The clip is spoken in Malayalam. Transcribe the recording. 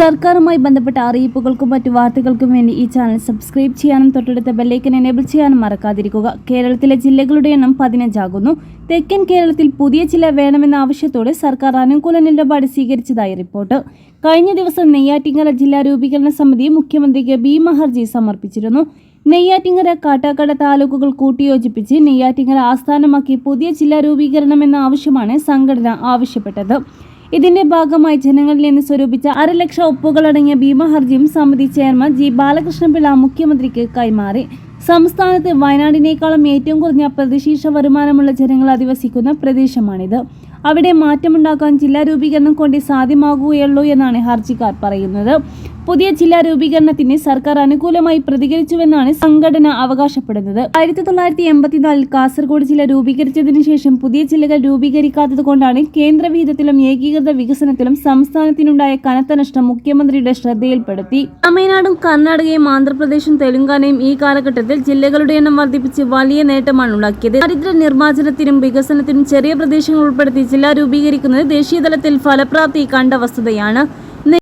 സർക്കാരുമായി ബന്ധപ്പെട്ട അറിയിപ്പുകൾക്കും മറ്റു വാർത്തകൾക്കും വേണ്ടി ഈ ചാനൽ സബ്സ്ക്രൈബ് ചെയ്യാനും തൊട്ടടുത്ത ബെല്ലൈക്കൻ എനേബിൾ ചെയ്യാനും മറക്കാതിരിക്കുക. കേരളത്തിലെ ജില്ലകളുടെ എണ്ണം 15 ആകുന്നു. തെക്കൻ കേരളത്തിൽ പുതിയ ജില്ല വേണമെന്ന ആവശ്യത്തോടെ സർക്കാർ അനുകൂല നിലപാട് സ്വീകരിച്ചതായി റിപ്പോർട്ട്. കഴിഞ്ഞ ദിവസം നെയ്യാറ്റിൻകര ജില്ലാ രൂപീകരണ സമിതി മുഖ്യമന്ത്രിക്ക് ഭീമ ഹർജി സമർപ്പിച്ചിരുന്നു. നെയ്യാറ്റിൻകര, കാട്ടാക്കട താലൂക്കുകൾ കൂട്ടിയോജിപ്പിച്ച് നെയ്യാറ്റിൻകര ആസ്ഥാനമാക്കി പുതിയ ജില്ലാ രൂപീകരണമെന്ന ആവശ്യമാണ് സംഘടന ആവശ്യപ്പെട്ടത്. ഇതിന്റെ ഭാഗമായി ജനങ്ങളിൽ നിന്ന് സ്വരൂപിച്ച 1.5 ലക്ഷം ഒപ്പുകളടങ്ങിയ ഭീമ ഹർജിയും സമിതി ചെയർമാൻ ജി ബാലകൃഷ്ണപിള്ള മുഖ്യമന്ത്രിക്ക് കൈമാറി. സംസ്ഥാനത്ത് വയനാടിനേക്കാളും ഏറ്റവും കുറഞ്ഞ പ്രതിശീർഷ വരുമാനമുള്ള ജനങ്ങൾ അധിവസിക്കുന്ന പ്രദേശമാണിത്. അവിടെ മാറ്റമുണ്ടാക്കാൻ ജില്ലാ രൂപീകരണം കൊണ്ട് സാധ്യമാകുകയുള്ളൂ എന്നാണ് ഹർജിക്കാർ പറയുന്നത്. പുതിയ ജില്ലാ രൂപീകരണത്തിന് സർക്കാർ അനുകൂലമായി പ്രതികരിച്ചുവെന്നാണ് സംഘടന അവകാശപ്പെടുന്നത്. 1984 കാസർഗോഡ് ജില്ല രൂപീകരിച്ചതിനു ശേഷം പുതിയ ജില്ലകൾ രൂപീകരിക്കാത്തതുകൊണ്ടാണ് കേന്ദ്ര വിഹിതത്തിലും ഏകീകൃത വികസനത്തിലും സംസ്ഥാനത്തിനുണ്ടായ കനത്ത നഷ്ടം മുഖ്യമന്ത്രിയുടെ ശ്രദ്ധയിൽപ്പെടുത്തി. തമിഴ്നാടും കർണാടകയും ആന്ധ്രാപ്രദേശും തെലങ്കാനയും ഈ കാലഘട്ടത്തിൽ ജില്ലകളുടെ എണ്ണം വർദ്ധിപ്പിച്ച് വലിയ നേട്ടമാണ് ഉണ്ടാക്കിയത്. ദാരിദ്ര്യ നിർമ്മാർജ്ജനത്തിനും വികസനത്തിനും ചെറിയ പ്രദേശങ്ങൾ ഉൾപ്പെടുത്തി ജില്ല രൂപീകരിക്കുന്നത് ദേശീയതലത്തിൽ ഫലപ്രാപ്തി കണ്ട വസ്തുതയാണ്.